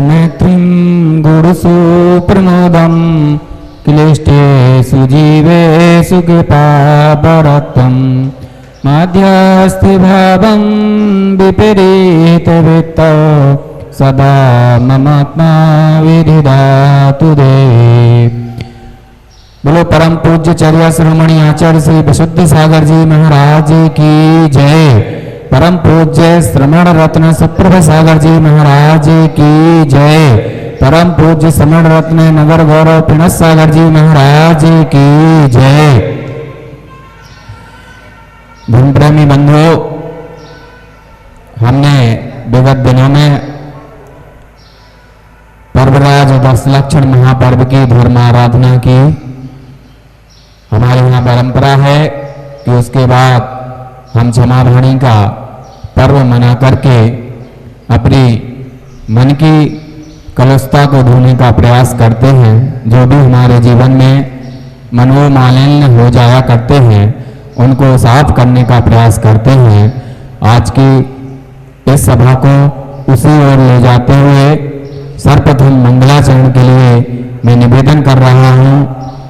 मैत्रीं गुरुसु प्रमोदं क्लिष्टेषु जीवेषु कृपावरत्वं मध्यस्थिभावं विपरीतवृत्तौ सदा ममात्मा विधिदातु दे। बोलो परम पूज्य चर्या शिरोमणि आचार्य श्री विशुद्ध सागर जी महाराज की जय। परम पूज्य श्रमण रत्न सुप्रभ सागर जी महाराज की जय। परम पूज्य श्रमण रत्न नगर गौरव पिणस सागर जी महाराज की जय। धर्म प्रेमी बंधुओं, हमने विगत दिनों में पर्वराज दशलक्षण महापर्व की धर्म आराधना की। हमारे यहाँ परंपरा है कि उसके बाद हम क्षमावाणी का पर्व मना करके अपनी मन की कलुषता को धोने का प्रयास करते हैं। जो भी हमारे जीवन में मनोमालिन्य हो जाया करते हैं उनको साफ करने का प्रयास करते हैं। आज की इस सभा को उसी ओर ले जाते हुए सर्वप्रथम मंगलाचरण के लिए मैं निवेदन कर रहा हूँ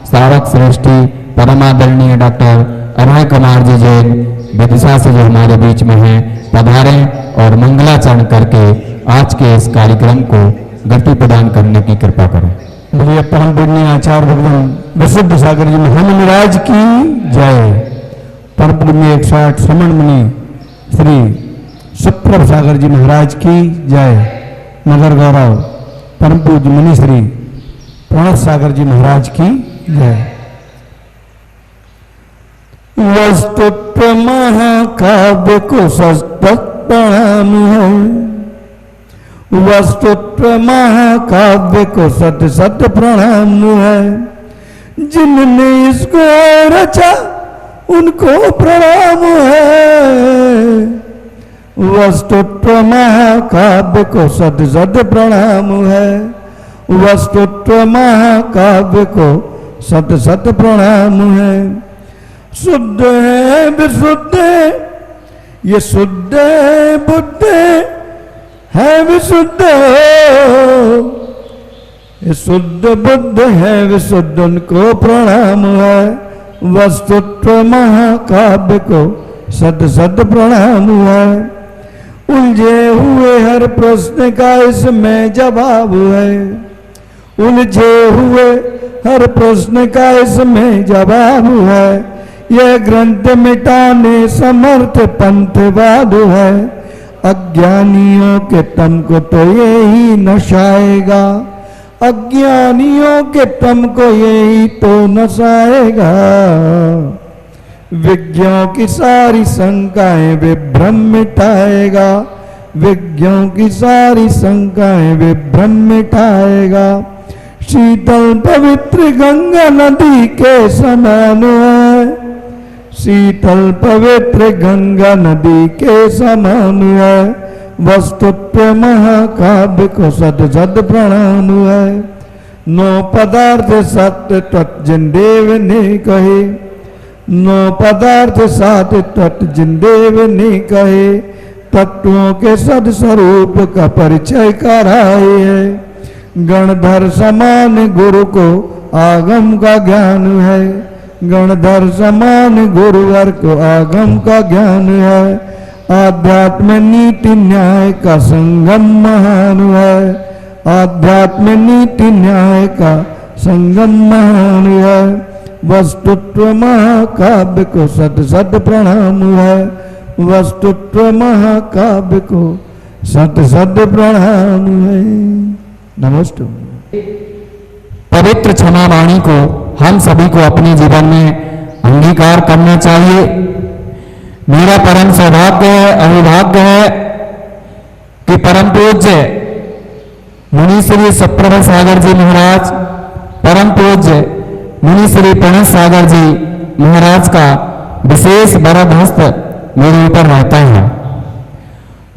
सारक श्रेष्ठी परमादरणीय डॉक्टर अभय कुमार जी जैन विदिशा से जो हमारे बीच में हैं, पधारें और मंगलाचरण करके आज के इस कार्यक्रम को गति प्रदान करने की कृपा करें। बोलिए परम पूज्य आचार्य भगवान विशुद्ध सागर जी महाराज की जय। परम पूज्य 160 श्रमण मुनि श्री सुप्रभ सागर जी महाराज की जय। नगर गौरव परम पूज्य मुनि श्री प्रणव सागर जी महाराज की जय। वस्तुत्व महाकाव्य को सस्तक प्रणाम है। वस्तुत्व महाकाव्य को सत सत प्रणाम है। जिनने इसको रचा उनको प्रणाम है। वस्तुत्व महाकाव्य को सत सत प्रणाम है। वस्तुत्व महाकाव्य को सत सत प्रणाम है। शुद्ध है विशुद्ध है ये शुद्ध है बुद्ध है विशुद्ध ये शुद्ध बुद्ध है विशुद्ध उनको प्रणाम है। वस्तुत्व महाकाव्य को सद सद प्रणाम है। उलझे हुए हर प्रश्न का इसमें जवाब है। उलझे हुए हर प्रश्न का इसमें जवाब है। यह ग्रंथ मिटाने समर्थ पंथवाद है। अज्ञानियों के तम को तो यही नशाएगा। अज्ञानियों के तम को यही तो नशाएगा। विज्ञों की सारी शंकाएं विभ्रम मिटाएगा। विज्ञों की सारी शंकाएं विभ्रम मिटाएगा। शीतल पवित्र गंगा नदी के समान है। शीतल पवित्र गंगा नदी के समान है। वस्तुत्व महाकाव्य को सद सद प्रणाम है। नो पदार्थ सत्य तत् जिन देव ने कहे। नो पदार्थ सत्य तत् जिन देव ने कहे। तत्वों के सद स्वरूप का परिचय कराए है। गणधर समान गुरु को आगम का ज्ञान है। गणधर समान गुरुवर को आगम का ज्ञान है। आध्यात्म नीति न्याय का संगम महान है। आध्यात्म नीति न्याय का संगम महान है। वस्तुत्व महाकाव्य को सत सत प्रणाम है। वस्तुत्व महाकाव्य को सत सत प्रणाम है। नमस्ते। पवित्र क्षमावाणी को हम सभी को अपने जीवन में अंगीकार करना चाहिए। मेरा परम सौभाग्य है, अभिभाग्य है कि परम पूज्य मुनि श्री सुप्रभ सागर जी महाराज, परम पूज्य मुनि श्री प्रणव सागर जी महाराज का विशेष वरद हस्त मेरे ऊपर रहता है।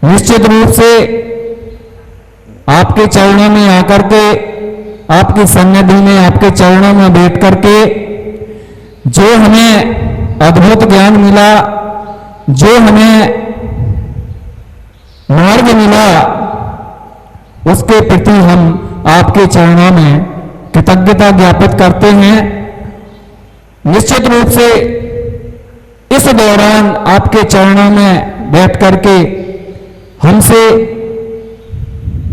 निश्चित रूप से आपके चरणों में आकर के, आपकी सन्निधि में, आपके चरणों में बैठ करके जो हमें अद्भुत ज्ञान मिला, जो हमें मार्ग मिला, उसके प्रति हम आपके चरणों में कृतज्ञता ज्ञापित करते हैं। निश्चित रूप से इस दौरान आपके चरणों में बैठ करके हमसे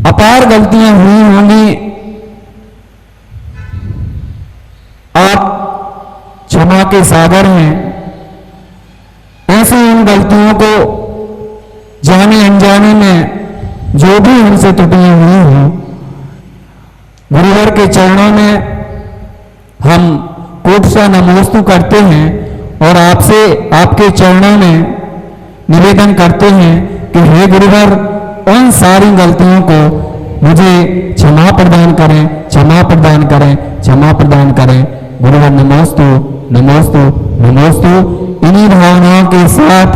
अपार गलतियां हुई होंगी, आप क्षमा के सागर हैं। ऐसी इन गलतियों को जाने अनजाने में जो भी हमसे त्रुटियां हुई हों, गुरुवर के चरणों में हम कोटसा नमोस्तु करते हैं और आपसे आपके चरणों में निवेदन करते हैं कि हे गुरुवर, उन सारी गलतियों को मुझे क्षमा प्रदान करें, क्षमा प्रदान करें, क्षमा प्रदान करें। गुरुवर नमोस्तु नमोस्तु नमोस्तु। इन्हीं भावनाओं के साथ,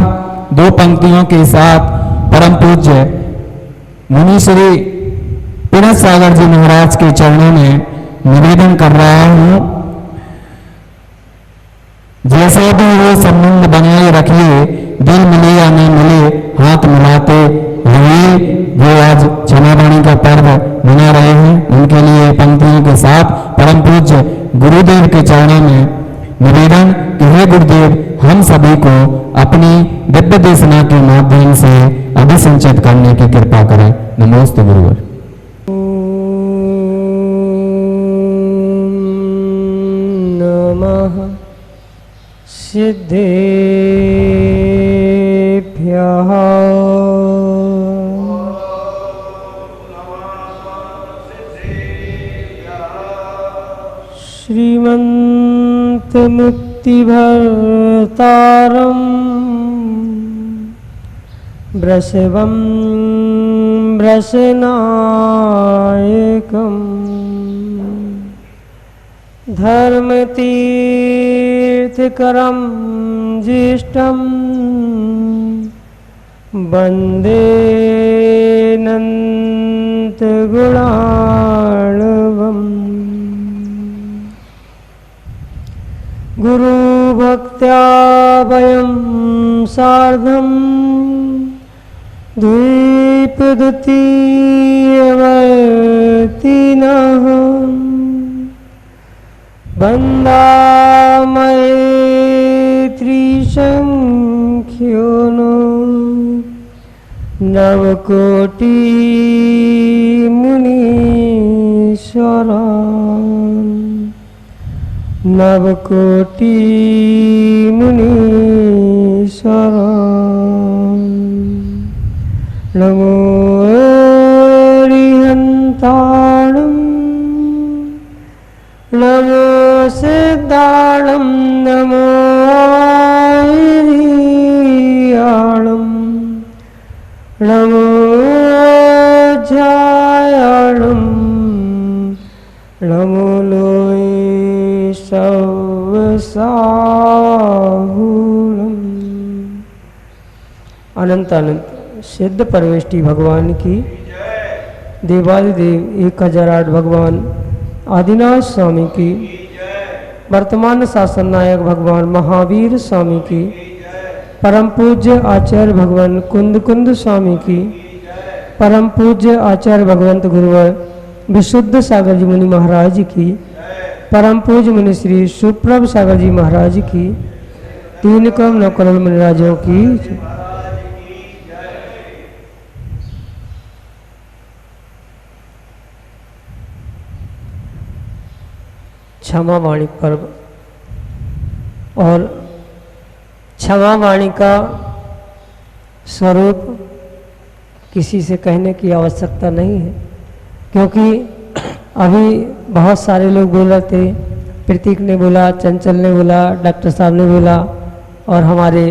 दो पंक्तियों के साथ परम पूज्य मुनि श्री पिणत सागर जी महाराज के चरणों में निवेदन कर रहा हूं, जैसे भी वो संबंध बनाए रखिए, दिल मिले या न मिले, हाथ मिलाते रहिए। जो आज क्षमावाणी का पर्व मना रहे हैं, उनके लिए पंक्तियों के साथ परम पूज्य गुरुदेव के चरणों में निवेदन कि हे गुरुदेव, हम सभी को अपनी दिव्य देशना के माध्यम से अभिसंचित करने की कृपा करें। नमोस्तु गुरुवर। नमः सिद्धेभ्यः श्रीमन्तमुक्तिभर्तारं वृषभं वृषनायकम् धर्मतीर्थकरं ज्येष्ठं वन्दे नन्तगुणार्णवम् गुरुभक्त्या वयं सार्धं द्वीपद्वितीयवर्तिनः वन्दामहे त्रिसङ्ख्यो नो नवकोटिमुनीश्वरान् नवकोटिमुनीश्वरान् नमो हरिहन्ताणम् नमो सिद्धाणं नमो हरियाणं नमो जयाणं नमो लोय सवसाहुलम्। अनंत अनंत सिद्ध परमेष्टि भगवान की, देवादिदेव 1008 भगवान आदिनाथ स्वामी की, वर्तमान शासन नायक भगवान महावीर स्वामी की, परम पूज्य आचार्य भगवान कुंद कुंद स्वामी की, परम पूज्य आचार्य भगवंत गुरुवर विशुद्ध सागर जी मुनि महाराज की, परम पूज्य मुनि श्री सुप्रभ सागर जी महाराज की, 3 करोड़ 9 करोड़ मुनिराजों की। क्षमा वाणी पर्व और क्षमा वाणी का स्वरूप किसी से कहने की आवश्यकता नहीं है, क्योंकि अभी बहुत सारे लोग बोल रहे थे। प्रतीक ने बोला, चंचल ने बोला, डॉक्टर साहब ने बोला और हमारे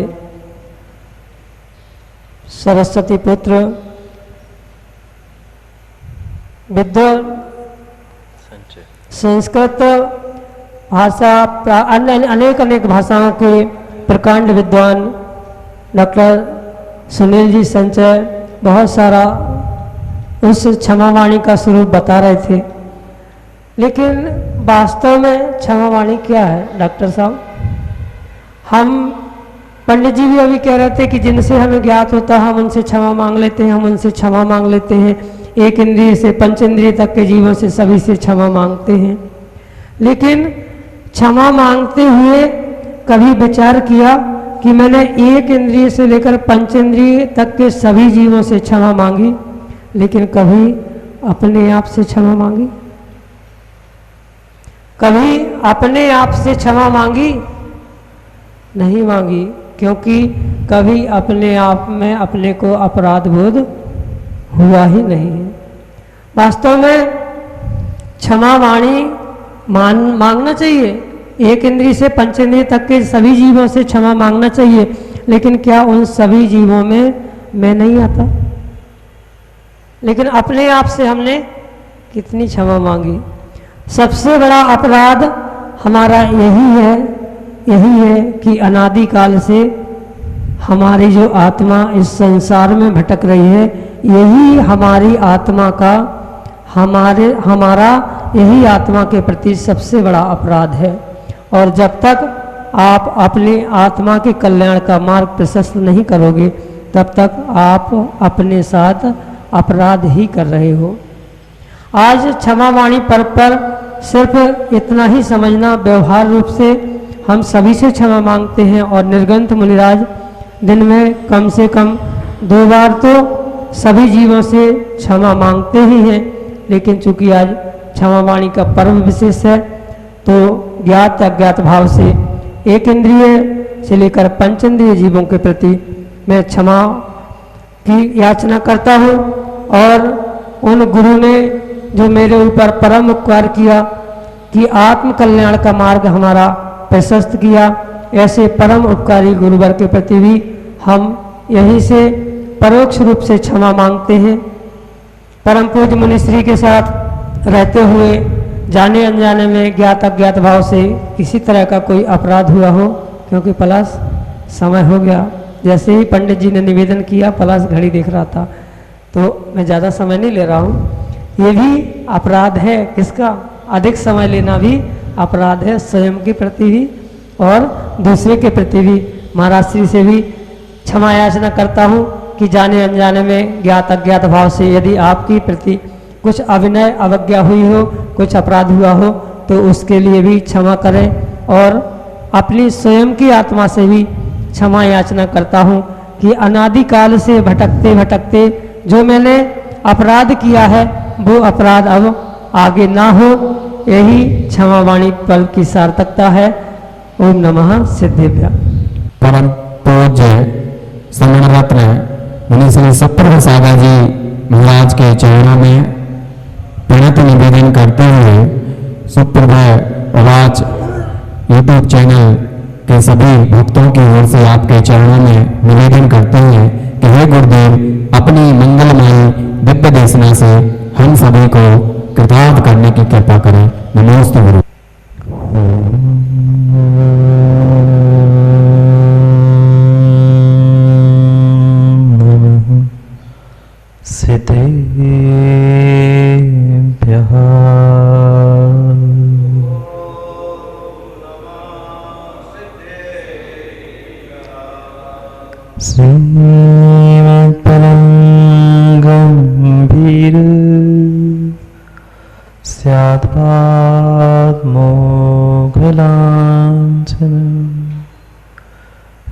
सरस्वती पुत्र विद्वान संस्कृत भाषा अनेक भाषाओं के प्रकांड विद्वान डॉक्टर सुनील जी संचय बहुत सारा उस क्षमावाणी का स्वरूप बता रहे थे। लेकिन वास्तव में क्षमावाणी क्या है डॉक्टर साहब? हम पंडित जी भी अभी कह रहे थे कि जिनसे हमें ज्ञात होता है हम उनसे क्षमा मांग लेते हैं, हम उनसे क्षमा मांग लेते हैं। एक इंद्रिय से पंच इंद्रिय तक के जीवों से सभी से क्षमा मांगते हैं, लेकिन क्षमा मांगते हुए कभी विचार किया कि मैंने एक इंद्रिय से लेकर पंच इंद्रिय तक के सभी जीवों से क्षमा मांगी, लेकिन कभी अपने आप से क्षमा मांगी? कभी अपने आप से क्षमा मांगी? नहीं मांगी, क्योंकि कभी अपने आप में अपने को अपराध बोध हुआ ही नहीं है। वास्तव में क्षमा वाणी मांगना चाहिए, एक इंद्रिय से पंच इंद्रिय तक के सभी जीवों से क्षमा मांगना चाहिए, लेकिन क्या उन सभी जीवों में मैं नहीं आता? लेकिन अपने आप से हमने कितनी क्षमा मांगी? सबसे बड़ा अपराध हमारा यही है कि अनादिकाल से हमारी जो आत्मा इस संसार में भटक रही है, यही हमारी आत्मा का हमारा यही आत्मा के प्रति सबसे बड़ा अपराध है। और जब तक आप अपनी आत्मा के कल्याण का मार्ग प्रशस्त नहीं करोगे, तब तक आप अपने साथ अपराध ही कर रहे हो। आज क्षमा वाणी पर्व पर सिर्फ इतना ही समझना, व्यवहार रूप से हम सभी से क्षमा मांगते हैं और निर्गंथ मुनिराज दिन में कम से कम 2 बार तो सभी जीवों से क्षमा मांगते ही हैं, लेकिन चूंकि आज क्षमा वाणी का पर्व विशेष है, तो ज्ञात अज्ञात भाव से एक इंद्रिय से लेकर पंच इंद्रिय जीवों के प्रति मैं क्षमा की याचना करता हूँ। और उन गुरु ने जो मेरे ऊपर परम उपकार किया कि आत्म कल्याण का मार्ग हमारा प्रशस्त किया, ऐसे परम उपकारी गुरुवर के प्रति भी हम यहीं से परोक्ष रूप से क्षमा मांगते हैं। परम पूज्य मुनिश्री के साथ रहते हुए जाने अनजाने में ज्ञात अज्ञात भाव से किसी तरह का कोई अपराध हुआ हो, क्योंकि पलाश समय हो गया, जैसे ही पंडित जी ने निवेदन किया पलाश घड़ी देख रहा था, तो मैं ज़्यादा समय नहीं ले रहा हूँ। ये भी अपराध है, किसका? अधिक समय लेना भी अपराध है, स्वयं के प्रति भी और दूसरे के प्रति भी। महाराज श्री से भी क्षमा याचना करता हूँ कि जाने अनजाने में ज्ञात अज्ञात भाव से यदि आपकी प्रति कुछ अविनय अवज्ञा हुई हो, कुछ अपराध हुआ हो, तो उसके लिए भी क्षमा करें। और अपनी स्वयं की आत्मा से भी क्षमा याचना करता हूँ कि अनादिकाल से भटकते भटकते जो मैंने अपराध किया है, वो अपराध अब आगे ना हो, यही क्षमा वाणी पर्व की सार्थकता है। ओम नमः सिद्धेभ्य। परम पूज्य श्रवण रत्न मुनि श्री सप्र सागर जी महाराज के चरणों में प्रणत निवेदन करते हुए सुप्रभाय आवाज यूट्यूब चैनल के सभी भक्तों की ओर से आपके चरणों में निवेदन करते हैं कि हे गुरुदेव, अपनी मंगलमयी दिव्य देशना से हम सभी को कृतार्थ करने की कृपा करें। नमोस्तु गुरु। सिद्धेभ्यः श्रीमत्परं गंभीर स्यात्मोघलाञ्छनं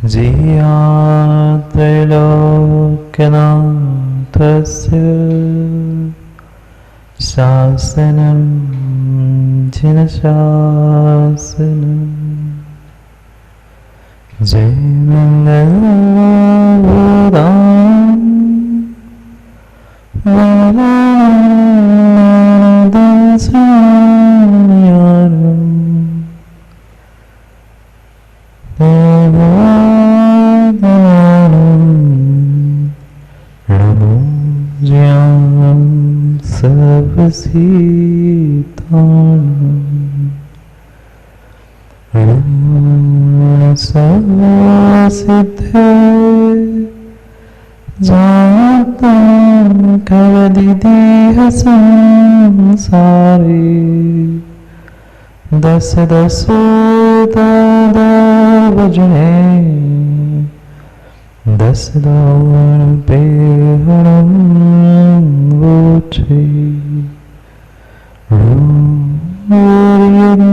जियात्रैलोक्यनाथस्य शासनं जिनशासनं जय सिद्धे जातं करदिदेह संसारे दस दस दादा बजने 10 दावन पे हरम वोचे रोरियंतान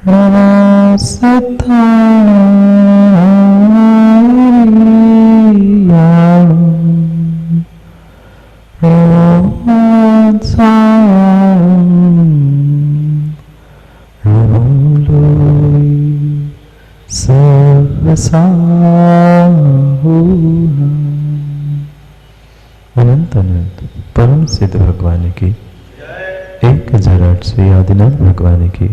रवासथारियाण अनंत अनंत परम सिद्ध भगवान की 1008 आदिनाथ भगवान की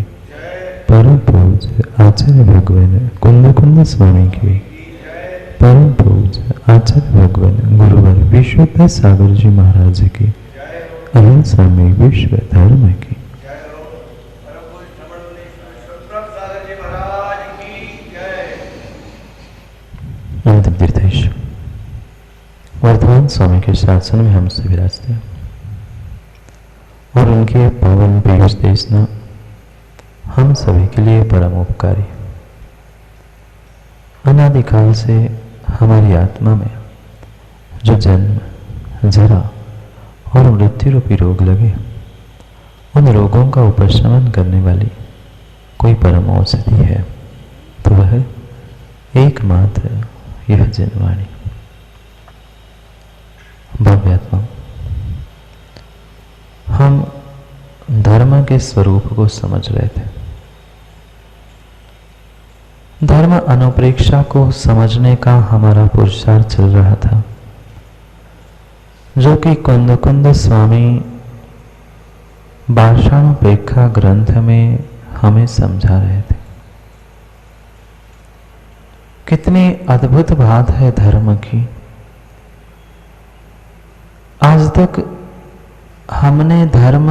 परम पूज्य आचार्य भगवान कुंद कुंद स्वामी की परम पूज्य आचार्य भगवान गुरुवर विश्व सागर जी महाराज की अनंत स्वामी विश्व धर्म की अंतिम तीर्थेश वर्तमान स्वामी के शासन में हम से विराजते हैं और उनके पावन पीयूष देशना हम सभी के लिए परम उपकारी। अनादिकाल से हमारी आत्मा में जो जन्म जरा और मृत्यु रूपी रोग लगे, उन रोगों का उपशमन करने वाली कोई परम औषधि है तो वह एकमात्र यह जनवाणी। भव्यात्मा, हम धर्म के स्वरूप को समझ रहे थे। धर्म अनुप्रेक्षा को समझने का हमारा पुरुषार्थ चल रहा था, जो कि कुंद कुंद स्वामी भाषानुपेक्षा ग्रंथ में हमें समझा रहे थे। कितनी अद्भुत बात है धर्म की। आज तक हमने धर्म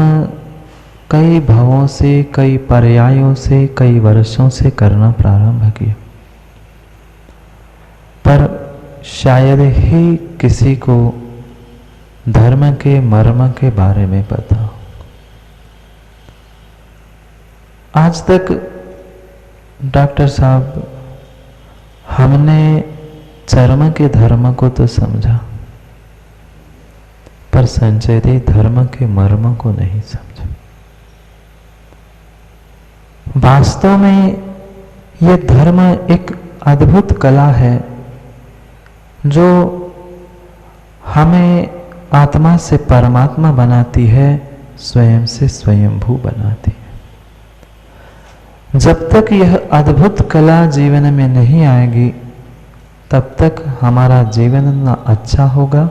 कई भवों से, कई पर्यायों से, कई वर्षों से करना प्रारंभ किया, पर शायद ही किसी को धर्म के मर्म के बारे में पता। आज तक डॉक्टर साहब हमने चर्म के धर्म को तो समझा, पर संजय जी धर्म के मर्म को नहीं समझा। वास्तव में यह धर्म एक अद्भुत कला है जो हमें आत्मा से परमात्मा बनाती है, स्वयं से स्वयंभू बनाती है। जब तक यह अद्भुत कला जीवन में नहीं आएगी, तब तक हमारा जीवन ना अच्छा होगा,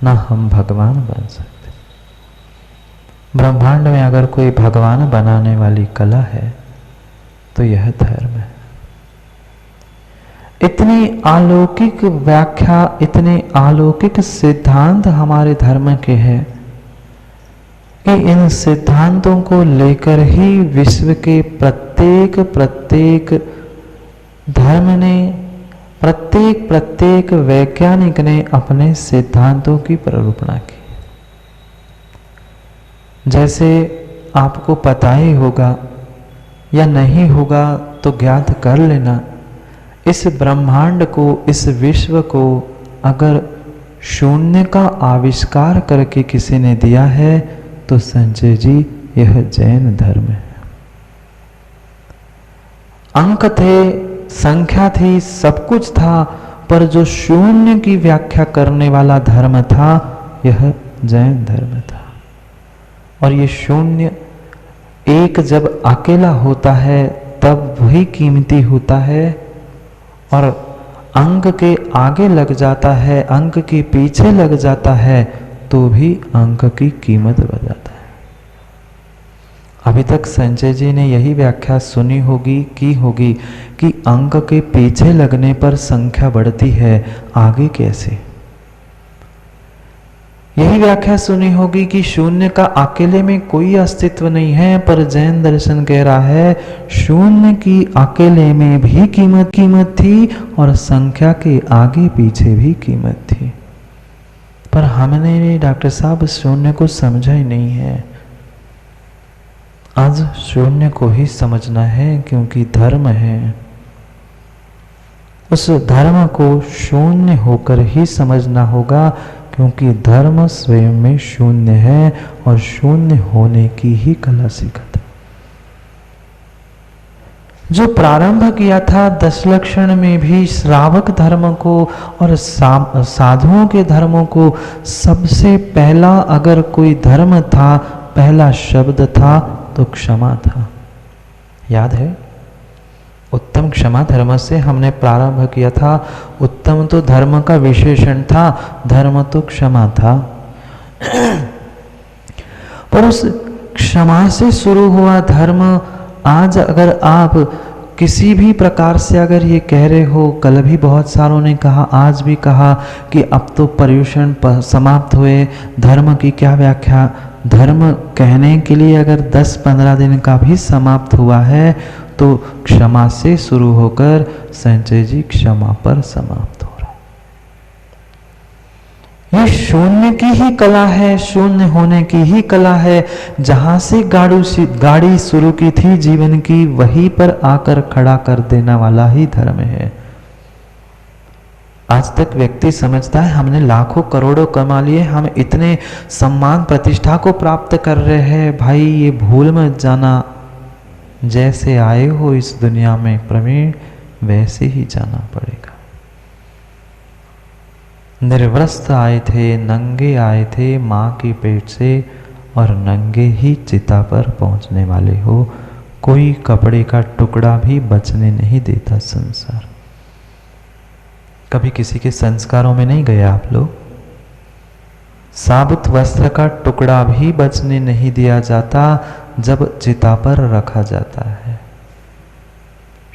ना हम भगवान बन सकते। ब्रह्मांड में अगर कोई भगवान बनाने वाली कला है तो यह धर्म है। इतनी अलौकिक व्याख्या, इतने अलौकिक सिद्धांत हमारे धर्म के हैं कि इन सिद्धांतों को लेकर ही विश्व के प्रत्येक धर्म ने, प्रत्येक वैज्ञानिक ने अपने सिद्धांतों की प्ररूपणा की। जैसे आपको पता ही होगा या नहीं होगा तो ज्ञात कर लेना, इस ब्रह्मांड को, इस विश्व को अगर शून्य का आविष्कार करके किसी ने दिया है तो संजय जी यह जैन धर्म है। अंक थे, संख्या थी, सब कुछ था, पर जो शून्य की व्याख्या करने वाला धर्म था यह जैन धर्म था। और ये शून्य एक जब अकेला होता है तब वही कीमती होता है, और अंक के आगे लग जाता है, अंक के पीछे लग जाता है तो भी अंक की कीमत बढ़ जाता है। अभी तक संजय जी ने यही व्याख्या सुनी होगी, की होगी कि अंक के पीछे लगने पर संख्या बढ़ती है, आगे कैसे? यही व्याख्या सुनी होगी कि शून्य का अकेले में कोई अस्तित्व नहीं है, पर जैन दर्शन कह रहा है शून्य की अकेले में भी कीमत थी और संख्या के आगे पीछे भी कीमत थी। पर हमने डॉक्टर साहब शून्य को समझा ही नहीं है। आज शून्य को ही समझना है, क्योंकि धर्म है। उस धर्म को शून्य होकर ही समझना होगा, क्योंकि धर्म स्वयं में शून्य है और शून्य होने की ही कला सिखाता। जो प्रारंभ किया था 10 लक्षण में भी श्रावक धर्म को और साधुओं के धर्मों को, सबसे पहला अगर कोई धर्म था, पहला शब्द था तो क्षमा था। याद है? उत्तम क्षमा धर्म से हमने प्रारंभ किया था। उत्तम तो धर्म का विशेषण था, धर्म तो क्षमा था। पर उस क्षमा से शुरू हुआ धर्म, आज अगर आप किसी भी प्रकार से अगर ये कह रहे हो, कल भी बहुत सारों ने कहा, आज भी कहा कि अब तो पर्युषण समाप्त हुए, धर्म की क्या व्याख्या। धर्म कहने के लिए अगर 10-15 दिन का भी समाप्त हुआ है तो क्षमा से शुरू होकर संजय जी क्षमा पर समाप्त हो रहा है। ये शून्य की ही कला है, शून्य होने की ही कला है। जहां से गाड़ी शुरू की थी जीवन की, वहीं पर आकर खड़ा कर देने वाला ही धर्म है। आज तक व्यक्ति समझता है हमने लाखों करोड़ों कमा लिए, हम इतने सम्मान प्रतिष्ठा को प्राप्त कर रहे हैं। भाई ये भूल मत जाना, जैसे आए हो इस दुनिया में प्रवीण, वैसे ही जाना पड़ेगा। निर्वस्त्र आए थे, नंगे आए थे माँ के पेट से, और नंगे ही चिता पर पहुंचने वाले हो। कोई कपड़े का टुकड़ा भी बचने नहीं देता संसार। कभी किसी के संस्कारों में नहीं गए आप लोग? साबुत वस्त्र का टुकड़ा भी बचने नहीं दिया जाता जब चिता पर रखा जाता है।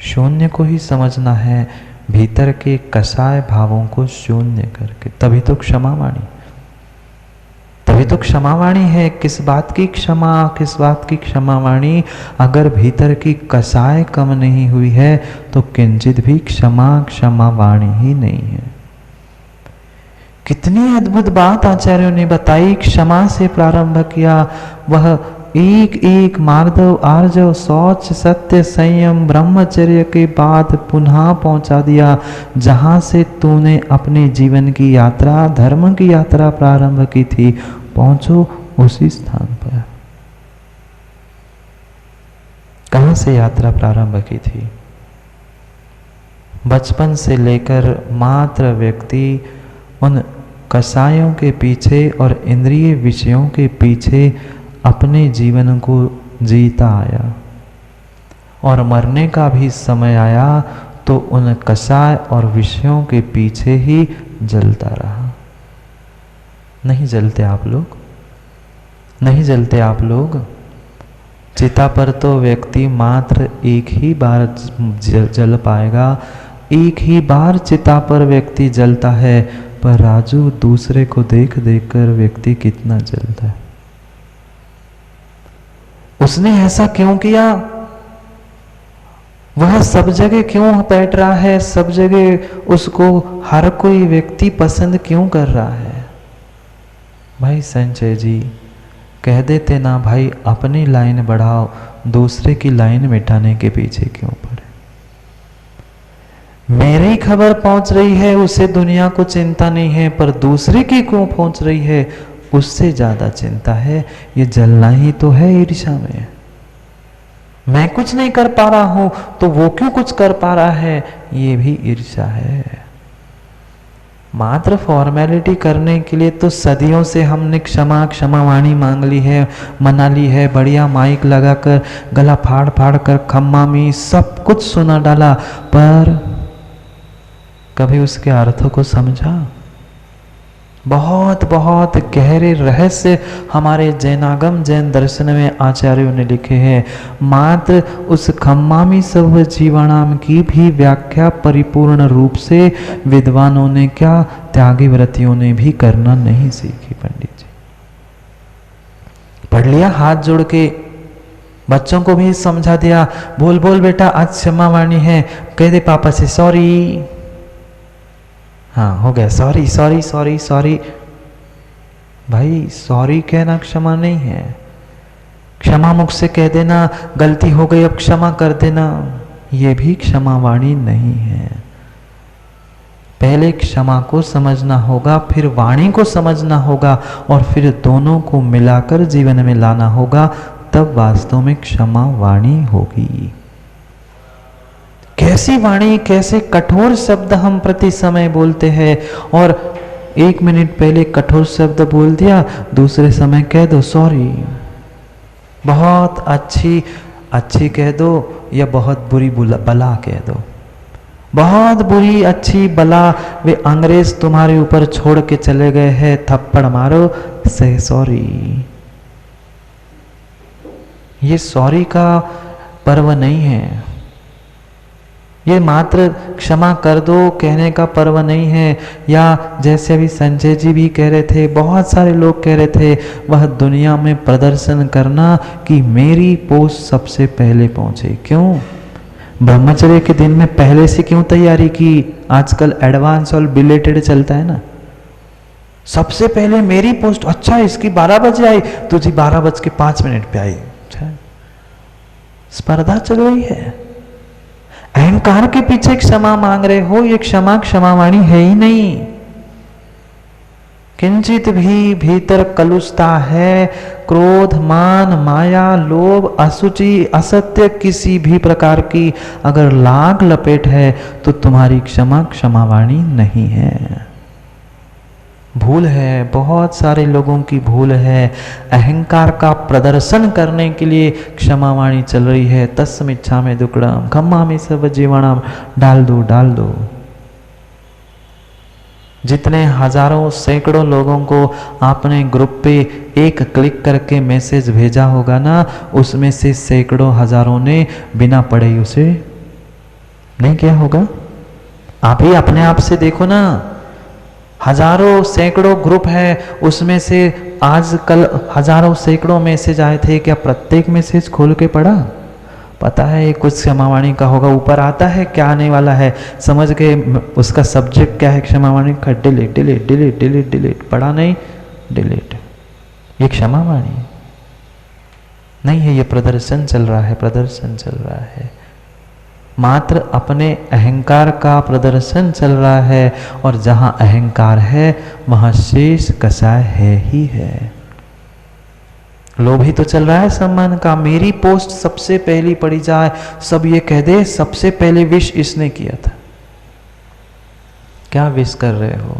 शून्य को ही समझना है, भीतर के कसाय भावों को शून्य करके। तभी तो क्षमावाणी, तभी तो क्षमावाणी है। किस बात की क्षमा, किस बात की क्षमावाणी? अगर भीतर की कसाय कम नहीं हुई है तो किंचित भी क्षमावाणी ही नहीं है। कितनी अद्भुत बात आचार्यों ने बताई। क्षमा से प्रारंभ किया, वह एक एक मार्दव, आर्जव, शौच, सत्य, संयम, ब्रह्मचर्य के बाद पुनः पहुंचा दिया जहां से तूने अपने जीवन की यात्रा, धर्म की यात्रा प्रारंभ की थी। पहुंचो उसी स्थान पर। कहां से यात्रा प्रारंभ की थी? बचपन से लेकर मात्र व्यक्ति उन कसायों के पीछे और इंद्रिय विषयों के पीछे अपने जीवन को जीता आया, और मरने का भी समय आया तो उन कसाय और विषयों के पीछे ही जलता रहा। नहीं जलते आप लोग? नहीं जलते आप लोग? चिता पर तो व्यक्ति मात्र एक ही बार जल पाएगा, एक ही बार चिता पर व्यक्ति जलता है। पर राजू, दूसरे को देख देख कर व्यक्ति कितना जलता है। उसने ऐसा क्यों किया? वह सब जगह क्यों बैठ रहा है? सब जगह उसको हर कोई व्यक्ति पसंद क्यों कर रहा है? भाई संजय जी कह देते ना, भाई अपनी लाइन बढ़ाओ, दूसरे की लाइन मिटाने के पीछे क्यों पड़े? मेरी खबर पहुंच रही है, उसे दुनिया को चिंता नहीं है, पर दूसरे की क्यों पहुंच रही है उससे ज्यादा चिंता है। ये जलना ही तो है ईर्ष्या में। मैं कुछ नहीं कर पा रहा हूं तो वो क्यों कुछ कर पा रहा है, ये भी ईर्ष्या है। मात्र फॉर्मेलिटी करने के लिए तो सदियों से हमने क्षमावाणी मांग ली है, मना ली है, बढ़िया माइक लगाकर गला फाड़ फाड़ कर खम्मा में सब कुछ सुना डाला, पर कभी उसके अर्थों को समझा? बहुत बहुत गहरे रहस्य हमारे जैनागम जैन दर्शन में आचार्यों ने लिखे हैं। मात्र उस खम्मामी सब जीवाणाम की भी व्याख्या परिपूर्ण रूप से विद्वानों ने क्या, त्यागी व्रतियों ने भी करना नहीं सीखी। पंडित जी पढ़ लिया हाथ जोड़ के, बच्चों को भी समझा दिया, बोल बोल बेटा आज क्षमावाणी है, कह दे पापा से सॉरी। हाँ हो गया, सॉरी सॉरी सॉरी सॉरी। भाई सॉरी कहना क्षमा नहीं है। क्षमा मुख से कह देना गलती हो गई अब क्षमा कर देना, ये भी क्षमावाणी नहीं है। पहले क्षमा को समझना होगा, फिर वाणी को समझना होगा और फिर दोनों को मिलाकर जीवन में लाना होगा, तब वास्तव में क्षमा वाणी होगी। कैसी वाणी, कैसे कठोर शब्द हम प्रति समय बोलते हैं, और 1 मिनट पहले कठोर शब्द बोल दिया, दूसरे समय कह दो सॉरी। बहुत अच्छी कह दो या बहुत बुरी बला कह दो। बहुत बुरी अच्छी बला, वे अंग्रेज तुम्हारे ऊपर छोड़ के चले गए हैं, थप्पड़ मारो, से सॉरी। ये सॉरी का पर्व नहीं है, ये मात्र क्षमा कर दो कहने का पर्व नहीं है। या जैसे अभी संजय जी भी कह रहे थे, बहुत सारे लोग कह रहे थे, वह दुनिया में प्रदर्शन करना कि मेरी पोस्ट सबसे पहले पहुंचे। क्यों? ब्रह्मचर्य के दिन में पहले से क्यों तैयारी की? आजकल एडवांस और बिलेटेड चलता है ना। सबसे पहले मेरी पोस्ट, अच्छा इसकी 12 बजे आई, तुझी 12:05 पे आई। स्पर्धा चल रही है। अहंकार के पीछे क्षमा मांग रहे हो, ये क्षमावाणी है ही नहीं। किंचित भी भीतर कलुषता है, क्रोध, मान, माया, लोभ, असुचि, असत्य किसी भी प्रकार की अगर लाग लपेट है तो तुम्हारी क्षमावाणी नहीं है। भूल है, बहुत सारे लोगों की भूल है। अहंकार का प्रदर्शन करने के लिए क्षमावाणी चल रही है। तस्मिच्छामि दुक्कडम खम्मामि सर्व जीवाणाम, डाल दो। जितने हजारों सैकड़ों लोगों को आपने ग्रुप पे एक क्लिक करके मैसेज भेजा होगा ना, उसमें से सैकड़ों हजारों ने बिना पढ़े ही उसे नहीं किया होगा। आप ही अपने आप से देखो ना, हजारों सैकड़ों ग्रुप है, उसमें से आजकल हजारों सैकड़ों मैसेज आए थे, क्या प्रत्येक मैसेज खोल के पढ़ा? पता है कुछ क्षमावाणी का होगा, ऊपर आता है क्या आने वाला है, समझ के उसका सब्जेक्ट क्या है क्षमावाणी का, डिलीट, पढ़ा नहीं, डिलीट। ये क्षमावाणी नहीं है, ये प्रदर्शन चल रहा है। मात्र अपने अहंकार का प्रदर्शन चल रहा है, और जहां अहंकार है वहां शेष कसाय है ही है। लोभ ही तो चल रहा है सम्मान का। मेरी पोस्ट सबसे पहली पढ़ी जाए, सब ये कह दे सबसे पहले विश इसने किया था। क्या विश कर रहे हो?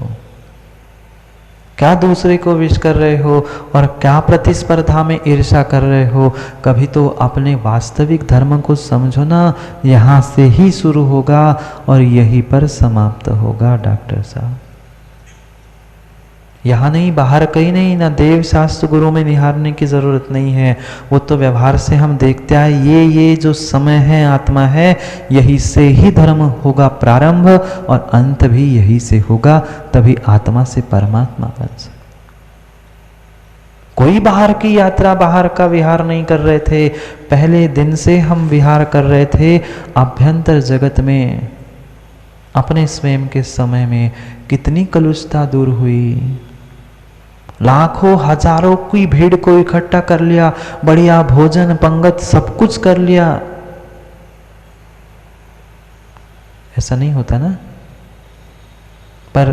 क्या दूसरे को विश कर रहे हो? और क्या प्रतिस्पर्धा में ईर्ष्या कर रहे हो? कभी तो अपने वास्तविक धर्म को समझो ना। यहाँ से ही शुरू होगा और यहीं पर समाप्त होगा डॉक्टर साहब। यहाँ नहीं, बाहर कहीं नहीं, ना देव शास्त्र गुरु में निहारने की जरूरत नहीं है। वो तो व्यवहार से हम देखते आए, ये जो समय है, आत्मा है, यही से ही धर्म होगा प्रारंभ और अंत भी यही से होगा, तभी आत्मा से परमात्मा बन सकता। कोई बाहर की यात्रा, बाहर का विहार नहीं कर रहे थे। पहले दिन से हम विहार कर रहे थे आभ्यंतर जगत में। अपने स्वयं के समय में कितनी कलुषता दूर हुई। लाखों हजारों की भीड़ को इकट्ठा कर लिया, बढ़िया भोजन पंगत सब कुछ कर लिया। ऐसा नहीं होता ना। पर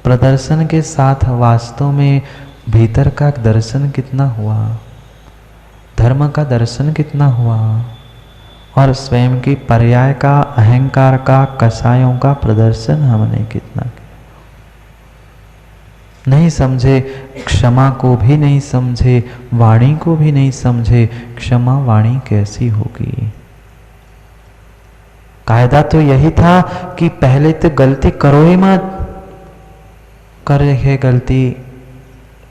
प्रदर्शन के साथ वास्तव में भीतर का दर्शन कितना हुआ, धर्म का दर्शन कितना हुआ, और स्वयं की पर्याय का, अहंकार का, कसायों का प्रदर्शन हमने कितना किया। नहीं समझे, क्षमा को भी नहीं समझे, वाणी को भी नहीं समझे। क्षमा वाणी कैसी होगी? कायदा तो यही था कि पहले तो गलती करो ही मत। कर रहे गलती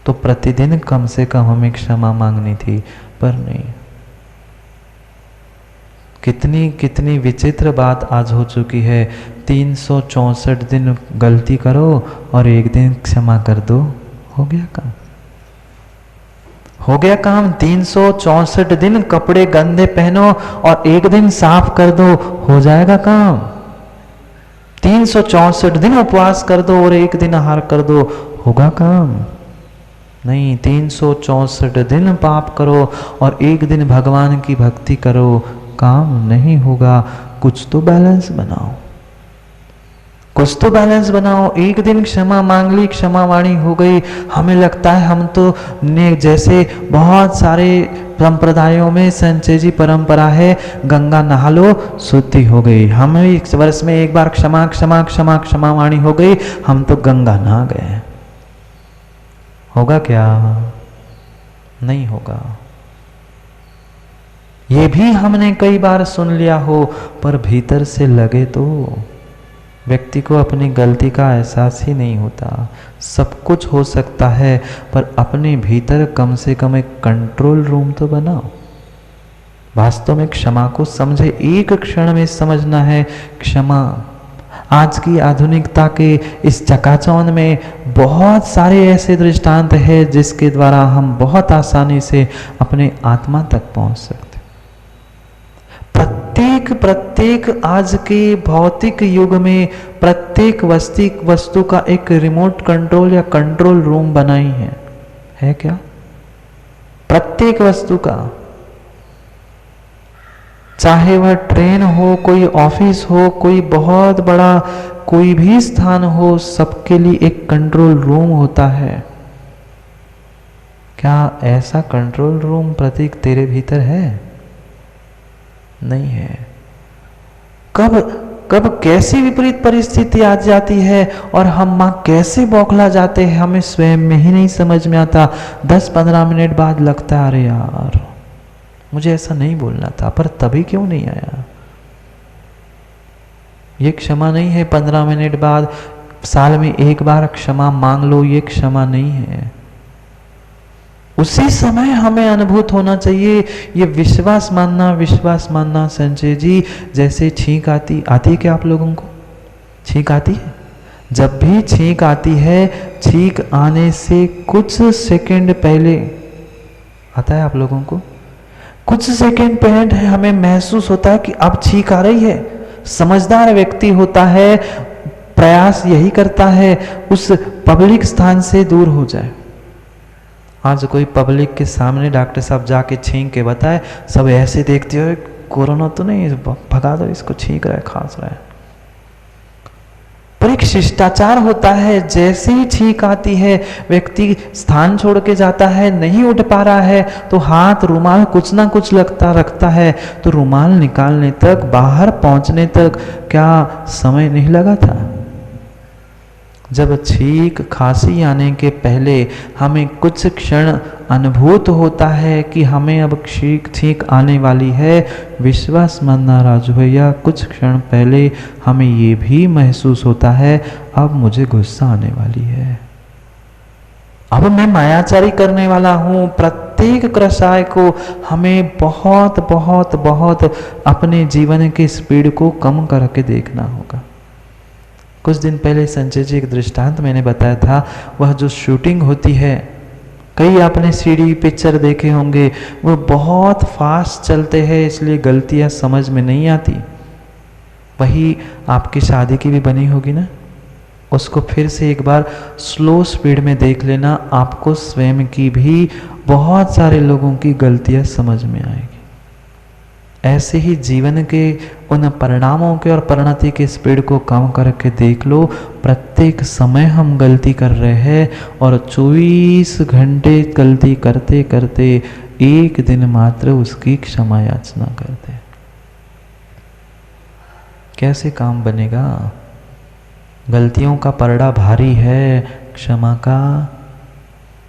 तो प्रतिदिन कम से कम हमें क्षमा मांगनी थी, पर नहीं। कितनी विचित्र बात आज हो चुकी है। 364 दिन गलती करो और एक दिन क्षमा कर दो, हो गया काम। हो गया काम। 364 दिन कपड़े गंदे पहनो और एक दिन साफ कर दो, हो जाएगा काम। 364 दिन उपवास कर दो और एक दिन आहार कर दो, होगा काम। नहीं, 364 दिन पाप करो और एक दिन भगवान की भक्ति करो, काम नहीं होगा। कुछ तो बैलेंस बनाओ। कुछ तो बैलेंस बनाओ। एक दिन क्षमा मांग ली, क्षमा वाणी हो गई, हमें लगता है हम तो ने जैसे बहुत सारे संप्रदायों में संचय जी परंपरा है, गंगा नहा लो शुद्धि हो गई, हमें एक वर्ष में एक बार क्षमा क्षमा क्षमा क्षमा वाणी हो गई, हम तो गंगा नहा गए। होगा क्या? नहीं होगा। ये भी हमने कई बार सुन लिया हो, पर भीतर से लगे तो व्यक्ति को अपनी गलती का एहसास ही नहीं होता। सब कुछ हो सकता है, पर अपने भीतर कम से कम एक कंट्रोल रूम तो बनाओ। वास्तव में क्षमा को समझे, एक क्षण में समझना है क्षमा। आज की आधुनिकता के इस चकाचौंध में बहुत सारे ऐसे दृष्टांत हैं जिसके द्वारा हम बहुत आसानी से अपने आत्मा तक पहुंच सकते। प्रत्येक आज के भौतिक युग में प्रत्येक वस्तु का एक रिमोट कंट्रोल या कंट्रोल रूम बना ही है क्या? प्रत्येक वस्तु का, चाहे वह ट्रेन हो, कोई ऑफिस हो, कोई बहुत बड़ा कोई भी स्थान हो, सबके लिए एक कंट्रोल रूम होता है। क्या ऐसा कंट्रोल रूम प्रतीक तेरे भीतर है? नहीं है। कब कैसी विपरीत परिस्थिति आ जाती है और हम मां कैसे बौखला जाते हैं, हमें स्वयं में ही नहीं समझ में आता। 10-15 मिनट बाद लगता है अरे यार मुझे ऐसा नहीं बोलना था, पर तभी क्यों नहीं आया। ये क्षमा नहीं है। 15 मिनट बाद साल में एक बार क्षमा मांग लो, ये क्षमा नहीं है। उसी समय हमें अनुभूत होना चाहिए। ये विश्वास मानना संजय जी, जैसे छींक आती है क्या आप लोगों को? छींक आती है? जब भी छींक आती है, छींक आने से कुछ सेकंड पहले आता है आप लोगों को, कुछ सेकंड पहले हमें महसूस होता है कि अब छींक आ रही है। समझदार व्यक्ति होता है, प्रयास यही करता है उस पब्लिक स्थान से दूर हो जाए। आज कोई पब्लिक के सामने डॉक्टर साहब जाके छींक के बताए, सब ऐसे देखते हो कोरोना तो नहीं, भगा दो इसको, छींक रहा है, खांस रहा है। पर एक शिष्टाचार होता है, जैसे ही छींक आती है व्यक्ति स्थान छोड़ के जाता है, नहीं उठ पा रहा है तो हाथ रुमाल कुछ ना कुछ रखता है, तो रुमाल निकालने तक, बाहर पहुंचने तक क्या समय नहीं लगा था? जब छींक खांसी आने के पहले हमें कुछ क्षण अनुभूत होता है कि हमें अब छींक आने वाली है, विश्वास मानना राजू भैया, कुछ क्षण पहले हमें ये भी महसूस होता है अब मुझे गुस्सा आने वाली है, अब मैं मायाचारी करने वाला हूं। प्रत्येक क्रसाय को हमें बहुत बहुत बहुत अपने जीवन के स्पीड को कम करके देखना होगा। कुछ दिन पहले संजय जी एक दृष्टांत मैंने बताया था, वह जो शूटिंग होती है, कई आपने सीडी पिक्चर देखे होंगे, वो बहुत फास्ट चलते हैं इसलिए गलतियां समझ में नहीं आती। वही आपकी शादी की भी बनी होगी ना, उसको फिर से एक बार स्लो स्पीड में देख लेना, आपको स्वयं की भी बहुत सारे लोगों की गलतियां समझ में आएगी। ऐसे ही जीवन के उन परिणामों के और परिणति के स्पीड को कम करके देख लो। प्रत्येक समय हम गलती कर रहे हैं और 24 घंटे गलती करते करते एक दिन मात्र उसकी क्षमा याचना करते। कैसे काम बनेगा? गलतियों का पलड़ा भारी है, क्षमा का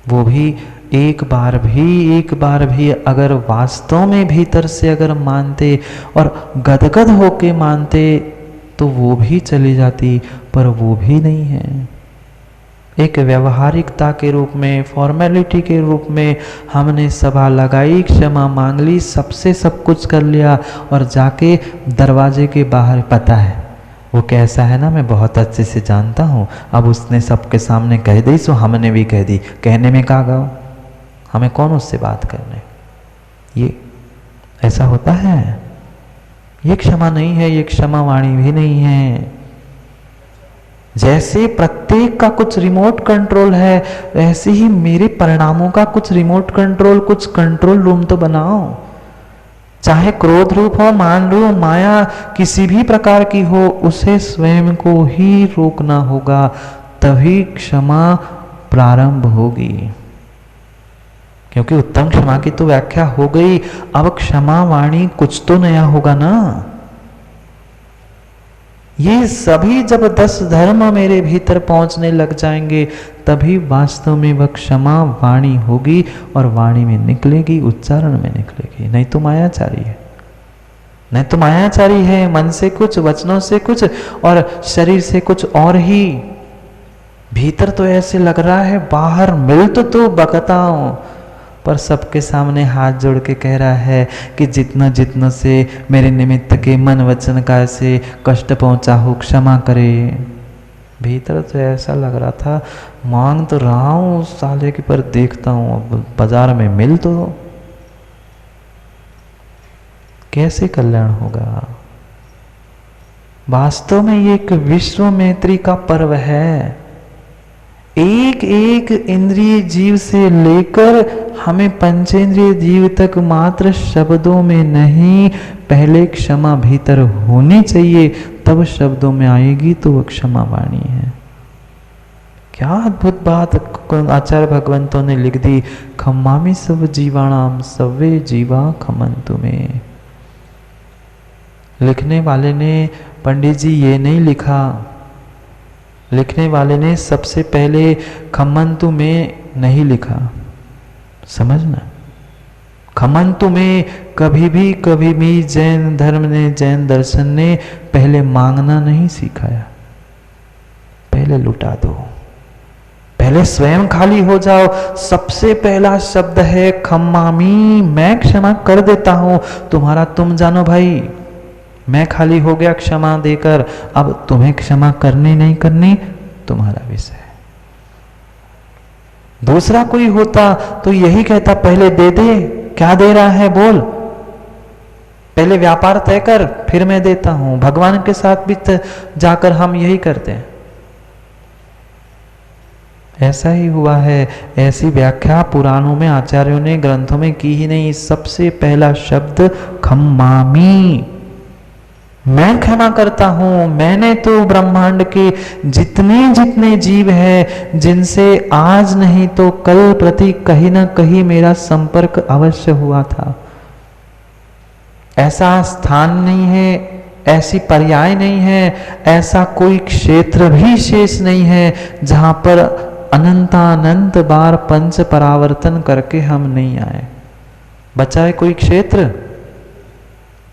वो भी एक बार भी अगर वास्तव में भीतर से अगर मानते और गदगद होके मानते तो वो भी चली जाती, पर वो भी नहीं है। एक व्यवहारिकता के रूप में, फॉर्मेलिटी के रूप में हमने सभा लगाई, क्षमा मांग ली, सबसे सब कुछ कर लिया और जाके दरवाजे के बाहर, पता है वो कैसा है ना, मैं बहुत अच्छे से जानता हूँ, अब उसने सबके सामने कह दी सो हमने भी कह दी, कहने में कहा गाओ, हमें कौन उससे बात करने। ये ऐसा होता है? ये क्षमा नहीं है, ये क्षमा वाणी भी नहीं है। जैसे प्रत्येक का कुछ रिमोट कंट्रोल है, वैसे ही मेरे परिणामों का कुछ रिमोट कंट्रोल, कुछ कंट्रोल रूम तो बनाओ। चाहे क्रोध रूप हो, मान रूप, माया किसी भी प्रकार की हो, उसे स्वयं को ही रोकना होगा, तभी क्षमा प्रारंभ होगी। क्योंकि उत्तम क्षमा की तो व्याख्या हो गई, अब क्षमा वाणी कुछ तो नया होगा ना। ये सभी जब 10 धर्म मेरे भीतर पहुंचने लग जाएंगे, तभी वास्तव में वह क्षमा वाणी होगी, और वाणी में निकलेगी, उच्चारण में निकलेगी। नहीं तो मायाचारी है, नहीं तो मायाचारी है, मन से कुछ, वचनों से कुछ, और शरीर से कुछ और ही। भीतर तो ऐसे लग रहा है, बाहर मिल तो बकता हूं, पर सबके सामने हाथ जोड़ के कह रहा है कि जितना जितना से मेरे निमित्त के मन वचन का से कष्ट पहुंचा हो, क्षमा करे। भीतर तो ऐसा लग रहा था, मांग तो रहा हूं उस साले के, पर देखता हूं अब बाजार में मिल तो कैसे कल्याण होगा। वास्तव में ये एक विश्व मैत्री का पर्व है। एक एक इंद्रिय जीव से लेकर हमें पंचेंद्रिय जीव तक मात्र शब्दों में नहीं, पहले क्षमा भीतर होनी चाहिए, तब शब्दों में आएगी तो वह क्षमा वाणी है। क्या अद्भुत बात आचार्य भगवंतों ने लिख दी, खम्मामि सब जीवाणाम सवे जीवा खमंतु में। लिखने वाले ने, पंडित जी, ये नहीं लिखा, लिखने वाले ने सबसे पहले खमंतु में नहीं लिखा, समझना। खमंतु में कभी भी जैन धर्म ने, जैन दर्शन ने पहले मांगना नहीं सिखाया, पहले लुटा दो, पहले स्वयं खाली हो जाओ। सबसे पहला शब्द है खम्मामी, मैं क्षमा कर देता हूं, तुम्हारा तुम जानो भाई। मैं खाली हो गया क्षमा देकर, अब तुम्हें क्षमा करनी नहीं करनी तुम्हारा विषय है। दूसरा कोई होता तो यही कहता, पहले दे दे, क्या दे रहा है बोल, पहले व्यापार तय कर, फिर मैं देता हूं। भगवान के साथ भी जाकर हम यही करते हैं। ऐसा ही हुआ है। ऐसी व्याख्या पुराणों में, आचार्यों ने, ग्रंथों में की ही नहीं। सबसे पहला शब्द खम्मामी, मैं क्षमा करता हूं। मैंने तो ब्रह्मांड के जितने जितने जीव हैं, जिनसे आज नहीं तो कल प्रति कहीं ना कहीं मेरा संपर्क अवश्य हुआ था, ऐसा स्थान नहीं है, ऐसी पर्याय नहीं है, ऐसा कोई क्षेत्र भी शेष नहीं है जहां पर अनंतानंत बार पंच परावर्तन करके हम नहीं आए। बचा है कोई क्षेत्र,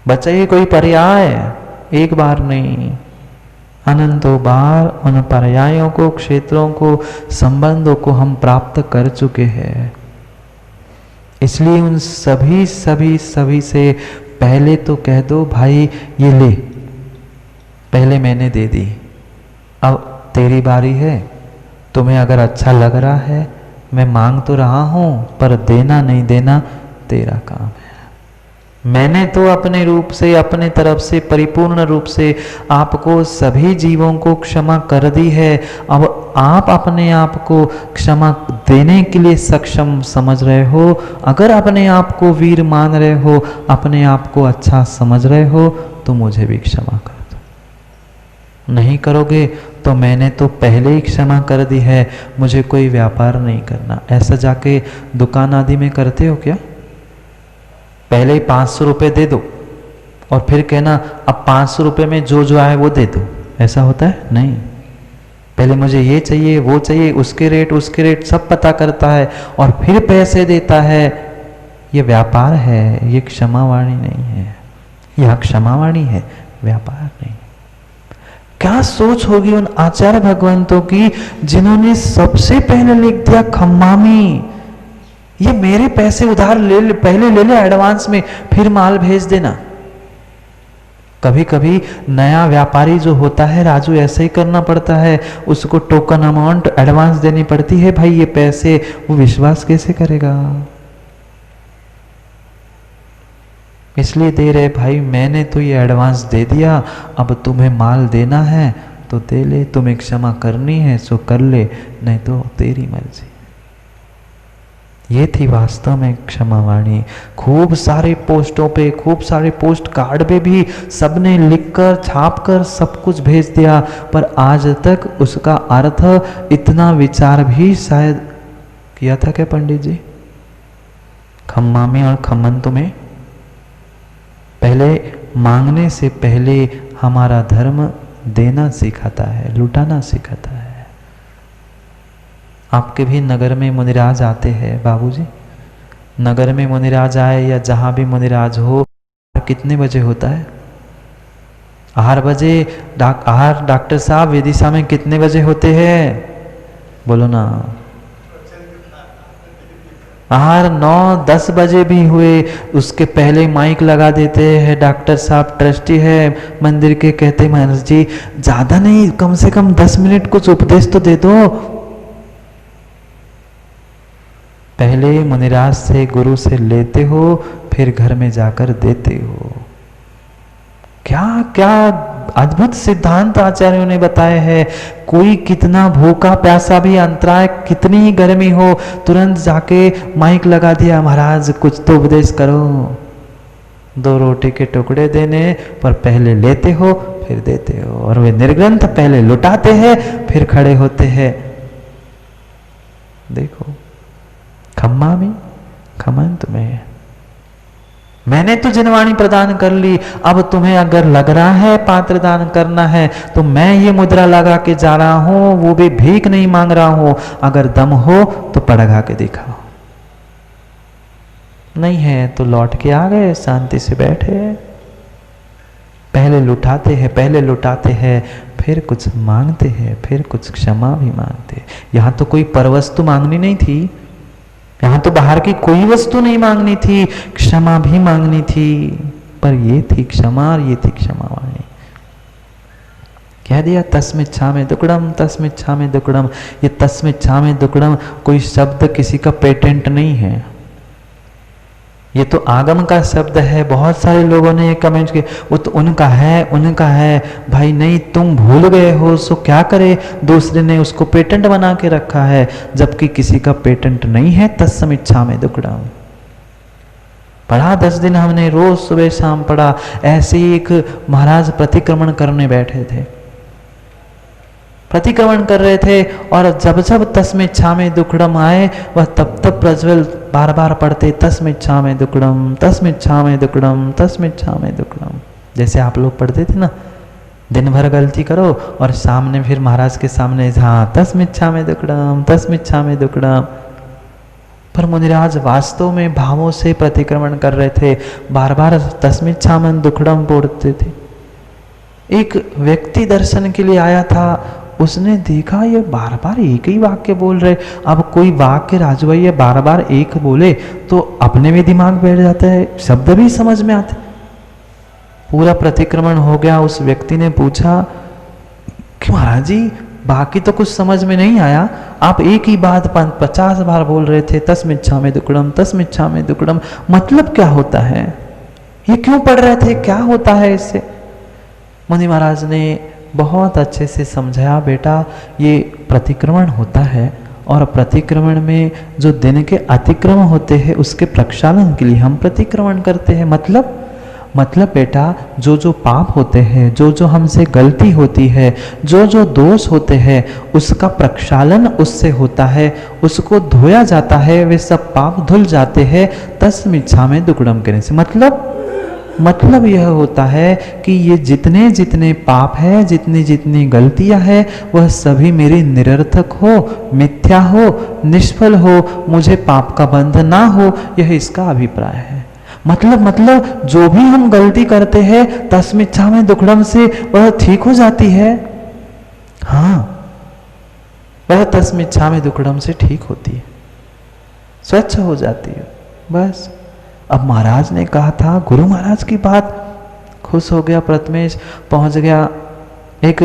बचा है कोई पर्याय, एक बार नहीं, अनंतों बार उन पर्यायों को, क्षेत्रों को, संबंधों को हम प्राप्त कर चुके हैं। इसलिए उन सभी से पहले तो कह दो, भाई ये ले, पहले मैंने दे दी, अब तेरी बारी है। तुम्हें अगर अच्छा लग रहा है, मैं मांग तो रहा हूं, पर देना नहीं देना तेरा काम है। मैंने तो अपने रूप से, अपने तरफ से परिपूर्ण रूप से आपको, सभी जीवों को क्षमा कर दी है। अब आप अपने आप को क्षमा देने के लिए सक्षम समझ रहे हो। अगर अपने आप को वीर मान रहे हो, अपने आप को अच्छा समझ रहे हो, तो मुझे भी क्षमा कर दो। नहीं करोगे तो मैंने तो पहले ही क्षमा कर दी है, मुझे कोई व्यापार नहीं करना। ऐसा जाके दुकान आदि में करते हो क्या? पहले ही 500 रुपये दे दो और फिर कहना अब 500 रुपये में जो जो आए वो दे दो, ऐसा होता है? नहीं, पहले मुझे ये चाहिए, वो चाहिए, उसके रेट सब पता करता है और फिर पैसे देता है। ये व्यापार है, ये क्षमावाणी नहीं है। यह क्षमावाणी है, व्यापार नहीं। क्या सोच होगी उन आचार्य भगवंतों की, जिन्होंने सबसे पहले लिख दिया खम्मामी, ये मेरे पैसे उधार पहले ले ले एडवांस में, फिर माल भेज देना। कभी कभी नया व्यापारी जो होता है राजू, ऐसा ही करना पड़ता है, उसको टोकन अमाउंट एडवांस देनी पड़ती है। भाई ये पैसे, वो विश्वास कैसे करेगा? इसलिए दे रहे, भाई मैंने तो ये एडवांस दे दिया, अब तुम्हें माल देना है तो दे ले, तुम्हें क्षमा करनी है सो कर ले, नहीं तो तेरी मर्जी। ये थी वास्तव में क्षमावाणी। खूब सारे पोस्टों पे, खूब सारे पोस्ट कार्ड पे भी सबने लिखकर छापकर सब कुछ भेज दिया, पर आज तक उसका अर्थ इतना विचार भी शायद किया था क्या पंडित जी? खम्मा में और खम्मंत में पहले मांगने से पहले हमारा धर्म देना सिखाता है, लुटाना सिखाता है। आपके भी नगर में मुनिराज आते हैं बाबूजी? नगर में मुनिराज आए या जहां भी मुनिराज हो, कितने बजे होता है? 8 बजे। आहार डॉक्टर साहब विदिशा में कितने बजे होते हैं? बोलो ना। आहार 9-10 बजे भी हुए, उसके पहले माइक लगा देते हैं। डॉक्टर साहब ट्रस्टी है मंदिर के, कहते महाराज जी ज्यादा नहीं, कम से कम 10 मिनट कुछ उपदेश तो दे दो। पहले मुनिराज से, गुरु से लेते हो, फिर घर में जाकर देते हो। क्या क्या अद्भुत सिद्धांत आचार्यों ने बताए हैं। कोई कितना भूखा प्यासा भी, अंतराय कितनी ही गर्मी हो, तुरंत जाके माइक लगा दिया, महाराज कुछ तो उपदेश करो। 2 रोटी के टुकड़े देने, पर पहले लेते हो फिर देते हो। और वे निर्ग्रंथ पहले लुटाते हैं फिर खड़े होते हैं। देखो, खम्मा में, खमंत में मैंने तो जिनवाणी प्रदान कर ली, अब तुम्हें अगर लग रहा है पात्र दान करना है तो मैं ये मुद्रा लगा के जा रहा हूं, वो भी भीख नहीं मांग रहा हूं। अगर दम हो तो पड़घा के दिखाओ, नहीं है तो लौट के आ गए, शांति से बैठे। पहले लुटाते हैं, पहले लुटाते हैं, फिर कुछ मांगते हैं, फिर कुछ क्षमा भी मांगते। यहां तो कोई परवस्तु मांगनी नहीं थी, यहां तो बाहर की कोई वस्तु नहीं मांगनी थी, क्षमा भी मांगनी थी। पर ये थी क्षमा और ये थी क्षमावाणी। कह दिया तस्मिच्छामि दुक्कडम, तस्मिच्छामि दुक्कडम। ये तस्मिच्छामि दुक्कडम कोई शब्द किसी का पेटेंट नहीं है, ये तो आगम का शब्द है। बहुत सारे लोगों ने ये कमेंट किए, वो तो उनका है, उनका है। भाई नहीं, तुम भूल गए हो सो क्या करे, दूसरे ने उसको पेटेंट बना के रखा है, जबकि किसी का पेटेंट नहीं है। तस्मिच्छामि दुक्कडम पढ़ा 10 दिन हमने, रोज सुबह शाम पढ़ा। ऐसे ही एक महाराज प्रतिक्रमण करने बैठे थे, प्रतिक्रमण कर रहे थे, और जब जब तस्मिच्छामि दुक्कडम आए वह तब तब प्रज्वल बार बार पढ़ते तस्मिच्छामि दुक्कडम, तस्मिच्छामि दुक्कडम, तस्मिच्छामि दुक्कडम। जैसे आप लोग पढ़ते थे ना, दिन भर गलती करो और सामने फिर महाराज के सामने हाँ तस्मिच्छामि दुक्कडम, तस्मिच्छामि दुक्कडम। पर मुनिराज वास्तव में भावों से प्रतिक्रमण कर रहे थे, बार बार तस्मिच्छामि दुक्कडम बोलते थे। एक व्यक्ति दर्शन के लिए आया था, उसने देखा ये बार बार एक ही वाक्य बोल रहे। अब कोई वाक्य राजू भाई ये बार बार एक बोले तो अपने भी दिमाग बैठ जाता है, शब्द भी समझ में आते। पूरा प्रतिक्रमण हो गया, उस व्यक्ति ने पूछा कि महाराज जी बाकी तो कुछ समझ में नहीं आया, आप एक ही बात 50 बार बोल रहे थे, तस्मिच्छामि दुक्कडम, तस्मिच्छामि दुक्कडम, मतलब क्या होता है, ये क्यों पढ़ रहे थे, क्या होता है इससे? मुनि महाराज ने बहुत अच्छे से समझाया, बेटा ये प्रतिक्रमण होता है, और प्रतिक्रमण में जो दिन के अतिक्रमण होते हैं उसके प्रक्षालन के लिए हम प्रतिक्रमण करते हैं। मतलब बेटा जो जो पाप होते हैं, जो जो हमसे गलती होती है, जो जो दोष होते हैं, उसका प्रक्षालन उससे होता है, उसको धोया जाता है, वे सब पाप धुल जाते हैं तस्मिच्छामि दुक्कडम कहने से। मतलब यह होता है कि ये जितने जितने पाप है, जितनी जितनी गलतियां हैं, वह सभी मेरी निरर्थक हो, मिथ्या हो, निष्फल हो, मुझे पाप का बंध ना हो, यह इसका अभिप्राय है। मतलब जो भी हम गलती करते हैं तस्मिच्छामि दुक्कडम से वह ठीक हो जाती है। हाँ, वह तस्मिच्छामि दुक्कडम से ठीक होती है, स्वच्छ हो जाती है, बस। अब महाराज ने कहा था, गुरु महाराज की बात, खुश हो गया प्रथमेश, पहुंच गया। एक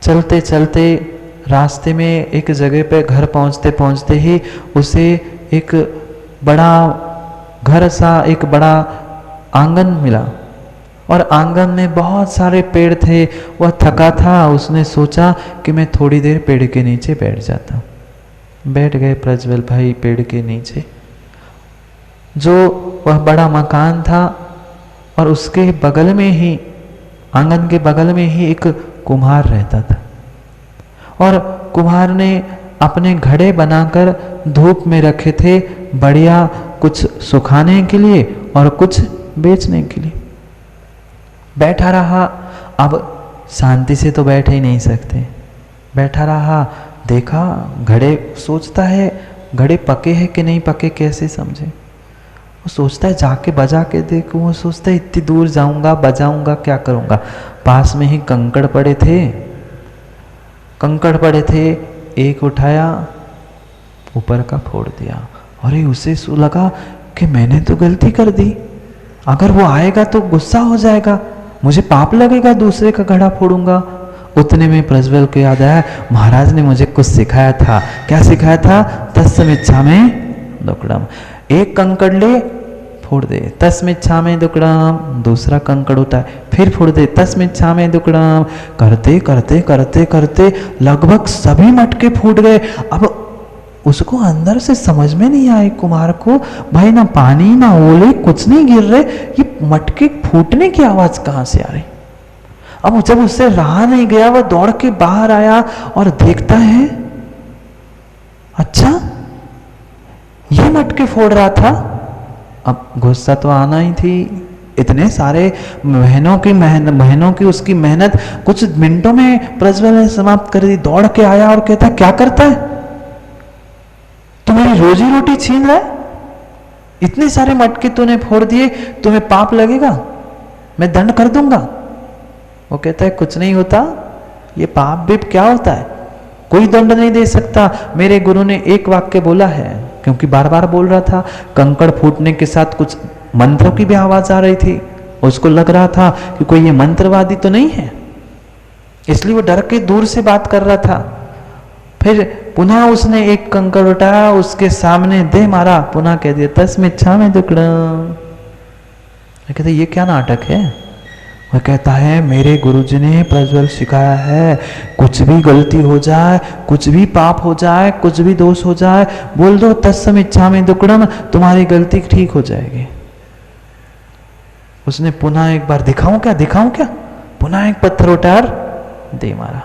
चलते चलते रास्ते में एक जगह पे घर पहुंचते पहुंचते ही उसे एक बड़ा घर सा, एक बड़ा आंगन मिला, और आंगन में बहुत सारे पेड़ थे। वह थका था, उसने सोचा कि मैं थोड़ी देर पेड़ के नीचे बैठ जाता। बैठ गए प्रज्वल भाई पेड़ के नीचे। जो वह बड़ा मकान था और उसके बगल में ही, आंगन के बगल में ही एक कुम्हार रहता था, और कुम्हार ने अपने घड़े बनाकर धूप में रखे थे, बढ़िया कुछ सुखाने के लिए और कुछ बेचने के लिए। बैठा रहा, अब शांति से तो बैठ ही नहीं सकते, बैठा रहा, देखा घड़े, सोचता है घड़े पके हैं कि नहीं पके, कैसे समझे। वो सोचता है जाके बजा के देखूं, वो सोचता है इतनी दूर जाऊंगा, बजाऊंगा, क्या करूंगा। पास में ही कंकड़ पड़े थे, कंकड़ पड़े थे, एक उठाया, ऊपर का फोड़ दिया। अरे उसे लगा कि मैंने तो गलती कर दी, अगर वो आएगा तो गुस्सा हो जाएगा, मुझे पाप लगेगा, दूसरे का घड़ा फोड़ूंगा। उतने में प्रज्वल को याद आया, महाराज ने मुझे कुछ सिखाया था। क्या सिखाया था? तस्मिच्छामि दुक्कडम, एक कंकड़ ले फोड़ दे, तस्मिच्छामि दुक्कडम, दूसरा कंकड़ होता है, फिर फोड़ दे, तस्मिच्छामि दुक्कडम। करते करते करते करते लगभग सभी मटके फूट गए। अब उसको अंदर से समझ में नहीं आए कुमार को, भाई ना पानी ना ओले कुछ नहीं गिर रहे, ये मटके फूटने की आवाज कहां से आ रही। अब जब उससे रहा नहीं गया, वह दौड़ के बाहर आया और देखता है, अच्छा ये मटके फोड़ रहा था। अब गुस्सा तो आना ही थी, इतने सारे महीनों की उसकी मेहनत कुछ मिनटों में प्रज्वल ने समाप्त कर दी। दौड़ के आया और कहता, क्या करता है, तुम्हारी रोजी रोटी छीन रहा है, इतने सारे मटके तूने फोड़ दिए, तुम्हें पाप लगेगा, मैं दंड कर दूंगा। वो कहता है कुछ नहीं होता, ये पाप भी क्या होता है, कोई दंड नहीं दे सकता। मेरे गुरु ने एक वाक्य बोला है, क्योंकि बार बार बोल रहा था, कंकड़ फूटने के साथ कुछ मंत्रों की भी आवाज आ रही थी, उसको लग रहा था कि कोई ये मंत्रवादी तो नहीं है, इसलिए वो डर के दूर से बात कर रहा था। फिर पुनः उसने एक कंकड़ उठाया, उसके सामने दे मारा, पुनः कह दिया तस्मिच्छामि दुक्कडम। कहते ये क्या नाटक है। वह कहता है मेरे गुरुजी ने प्रज्वल सिखाया है, कुछ भी गलती हो जाए, कुछ भी पाप हो जाए, कुछ भी दोष हो जाए, बोल दो तस्मिच्छामि दुक्कडम, तुम्हारी गलती ठीक हो जाएगी। उसने पुनः एक बार दिखाऊं क्या, पुनः एक पत्थर उठाया, दे मारा।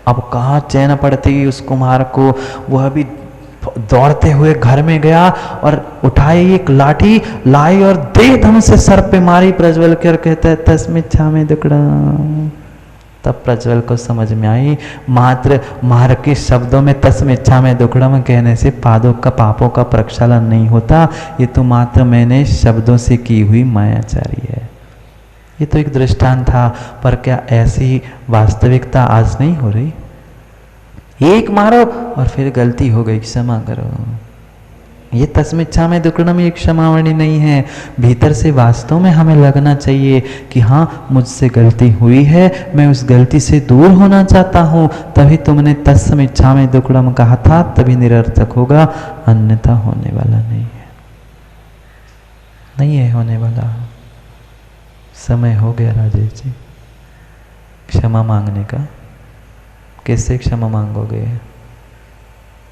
अब कहाँ चैन पड़ती उस कुम्हार को, वह भी दौड़ते हुए घर में गया और उठाई एक लाठी लाई और दे धम से सर पे मारी प्रज्वल के, और कहता है तस्मिच्छामि दुक्कडम। तब प्रज्वल को समझ में आई, मात्र मार के शब्दों में तस्मिच्छामि दुक्कडम कहने से पादों का पापों का प्रक्षालन नहीं होता, ये तो मात्र मैंने शब्दों से की हुई मायाचारी है। ये तो एक दृष्टांत था, पर क्या ऐसी वास्तविकता आज नहीं हो रही? एक मारो और फिर गलती हो गई, क्षमा करो। ये तस्मिच्छामि दुक्कडम एक क्षमावाणी नहीं है। भीतर से वास्तव में हमें लगना चाहिए कि हाँ मुझसे गलती हुई है, मैं उस गलती से दूर होना चाहता हूँ, तभी तुमने तस्मिच्छामि दुक्कडम कहा था, तभी निरर्थक होगा, अन्यथा होने वाला नहीं है होने वाला। समय हो गया राजेश जी क्षमा मांगने का। किससे क्षमा मांगोगे?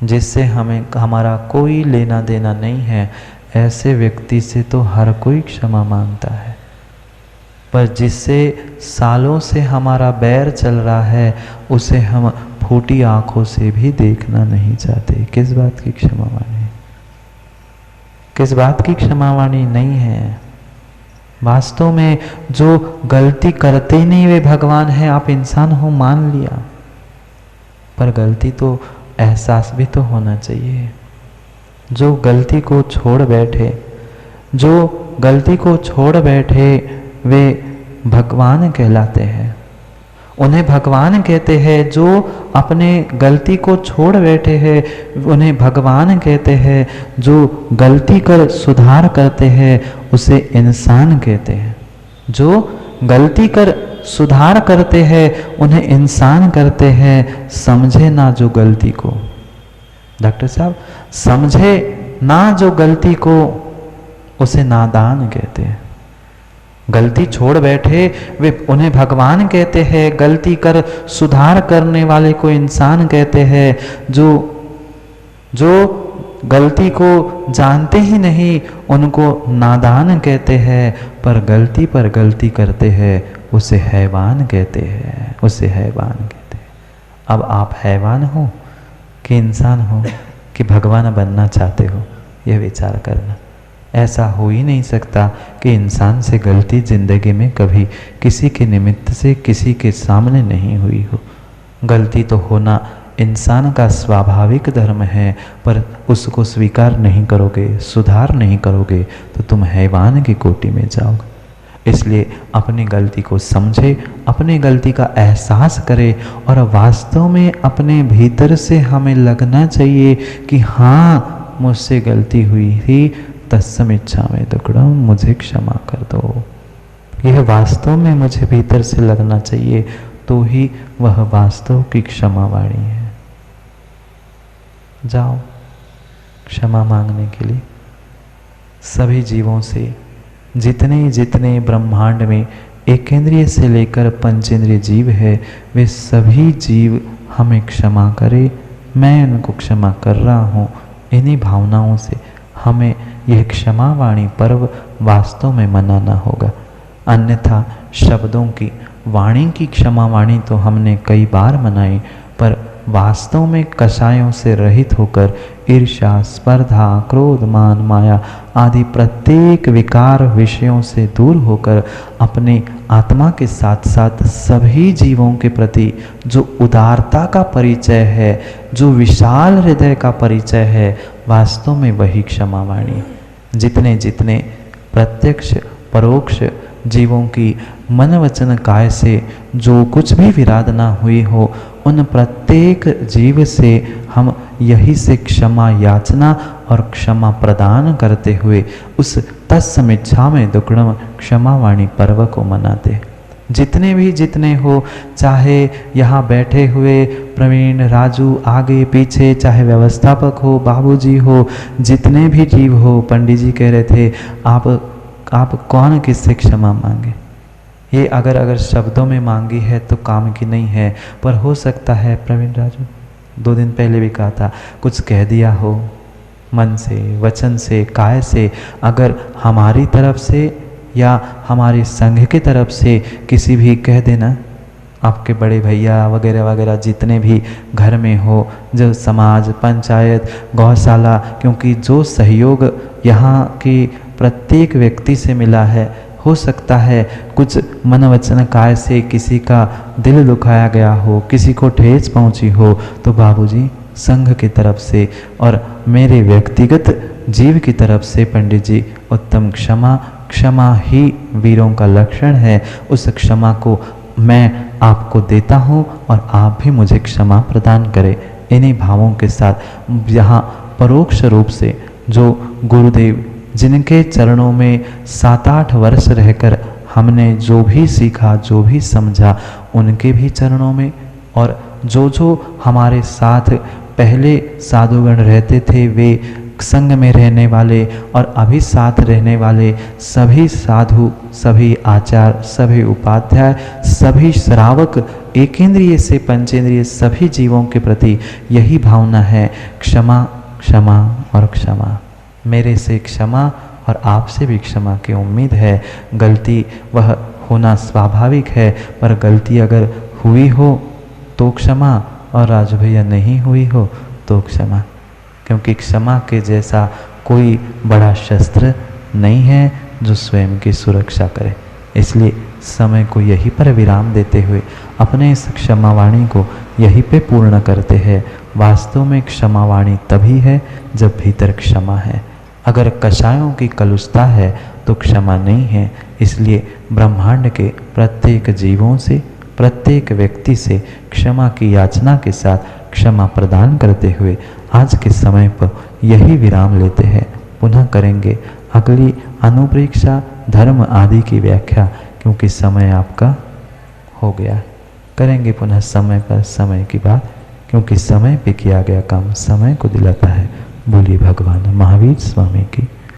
जिससे हमारा कोई लेना देना नहीं है, ऐसे व्यक्ति से तो हर कोई क्षमा मांगता है, पर जिससे सालों से हमारा बैर चल रहा है, उसे हम फूटी आंखों से भी देखना नहीं चाहते। किस बात की क्षमावाणी? किस बात की क्षमावाणी नहीं है? वास्तव में जो गलती करते ही नहीं वे भगवान हैं। आप इंसान हो मान लिया, पर गलती तो एहसास भी तो होना चाहिए। जो गलती को छोड़ बैठे वे भगवान कहलाते हैं। उन्हें भगवान कहते हैं। जो अपने गलती को छोड़ बैठे हैं उन्हें भगवान कहते हैं। जो गलती कर सुधार करते हैं उसे इंसान कहते हैं। जो गलती कर सुधार करते हैं उन्हें इंसान करते हैं। समझे ना जो गलती को, डॉक्टर साहब, समझे ना जो गलती को उसे नादान कहते हैं। गलती छोड़ बैठे वे उन्हें भगवान कहते हैं। गलती कर सुधार करने वाले को इंसान कहते हैं। जो जो गलती को जानते ही नहीं उनको नादान कहते हैं, पर गलती करते हैं उसे हैवान कहते हैं, उसे हैवान कहते हैं। अब आप हैवान हो कि इंसान हो कि भगवान बनना चाहते हो, यह विचार करना। ऐसा हो ही नहीं सकता कि इंसान से गलती जिंदगी में कभी किसी के निमित्त से किसी के सामने नहीं हुई हो। गलती तो होना इंसान का स्वाभाविक धर्म है, पर उसको स्वीकार नहीं करोगे, सुधार नहीं करोगे तो तुम हैवान की कोटि में जाओगे। इसलिए अपनी गलती को समझे, अपनी गलती का एहसास करे और वास्तव में अपने भीतर से हमें लगना चाहिए कि हाँ मुझसे गलती हुई थी, तत्समिच्छामि दुक्कडम, मुझे क्षमा कर दो। यह वास्तव में मुझे भीतर से लगना चाहिए, तो ही वह वास्तव की क्षमा वाणी है। जाओ क्षमा मांगने के लिए सभी जीवों से, जितने जितने ब्रह्मांड में एकेंद्रिय से लेकर पंचेंद्रिय जीव है, वे सभी जीव हमें क्षमा करे, मैं उनको क्षमा कर रहा हूँ। इन्हीं भावनाओं से हमें यह क्षमा वाणी पर्व वास्तव में मनाना होगा। अन्यथा शब्दों की, वाणी की क्षमा वाणी तो हमने कई बार मनाई, पर वास्तव में कषायों से रहित होकर ईर्ष्या, स्पर्धा, क्रोध, मान, माया आदि प्रत्येक विकार विषयों से दूर होकर अपने आत्मा के साथ साथ सभी जीवों के प्रति जो उदारता का परिचय है, जो विशाल हृदय का परिचय है, वास्तव में वही क्षमा वाणी। जितने जितने प्रत्यक्ष परोक्ष जीवों की मन वचन काय से जो कुछ भी विराधना हुई हो, उन प्रत्येक जीव से हम यही से क्षमा याचना और क्षमा प्रदान करते हुए उस तत्समिच्छामि दुक्कडम क्षमा वाणी पर्व को मनाते। जितने भी जितने हो, चाहे यहाँ बैठे हुए प्रवीण, राजू, आगे पीछे, चाहे व्यवस्थापक हो, बाबूजी हो, जितने भी जीव हो, पंडित जी कह रहे थे आप कौन किससे क्षमा मांगे। ये अगर शब्दों में मांगी है तो काम की नहीं है, पर हो सकता है प्रवीण, राजू 2 दिन पहले भी कहा था, कुछ कह दिया हो मन से, वचन से, काय से, अगर हमारी तरफ से या हमारे संघ की तरफ से किसी भी कह देना, आपके बड़े भैया वगैरह वगैरह जितने भी घर में हो, जो समाज, पंचायत, गौशाला, क्योंकि जो सहयोग यहाँ की प्रत्येक व्यक्ति से मिला है, हो सकता है कुछ मन वचन काय से किसी का दिल दुखाया गया हो, किसी को ठेस पहुंची हो, तो बाबूजी संघ की तरफ से और मेरे व्यक्तिगत जीव की तरफ से पंडित जी उत्तम क्षमा ही वीरों का लक्षण है। उस क्षमा को मैं आपको देता हूँ और आप भी मुझे क्षमा प्रदान करें। इन्हीं भावों के साथ यहाँ परोक्ष रूप से जो गुरुदेव, जिनके चरणों में 7-8 वर्ष रहकर हमने जो भी सीखा, जो भी समझा, उनके भी चरणों में, और जो हमारे साथ पहले साधुगण रहते थे, वे संग में रहने वाले और अभी साथ रहने वाले सभी साधु, सभी आचार्य, सभी उपाध्याय, सभी श्रावक, एकेंद्रिय से पंचेंद्रिय सभी जीवों के प्रति यही भावना है, क्षमा क्षमा और क्षमा। मेरे से क्षमा और आपसे भी क्षमा की उम्मीद है। गलती वह होना स्वाभाविक है, पर गलती अगर हुई हो तो क्षमा, और राजू भैया नहीं हुई हो तो क्षमा, क्योंकि क्षमा के जैसा कोई बड़ा शस्त्र नहीं है जो स्वयं की सुरक्षा करे। इसलिए समय को यहीं पर विराम देते हुए अपने इस क्षमावाणी को यहीं पे पूर्ण करते हैं। वास्तव में क्षमावाणी तभी है जब भीतर क्षमा है। अगर कषायों की कलुषता है तो क्षमा नहीं है। इसलिए ब्रह्मांड के प्रत्येक जीवों से, प्रत्येक व्यक्ति से क्षमा की याचना के साथ क्षमा प्रदान करते हुए आज के समय पर यही विराम लेते हैं। पुनः करेंगे अगली अनुप्रेक्षा, धर्म आदि की व्याख्या, क्योंकि समय आपका हो गया। करेंगे पुनः समय पर समय की बात, क्योंकि समय पे किया गया काम समय को दिलाता है। बोलिए भगवान महावीर स्वामी की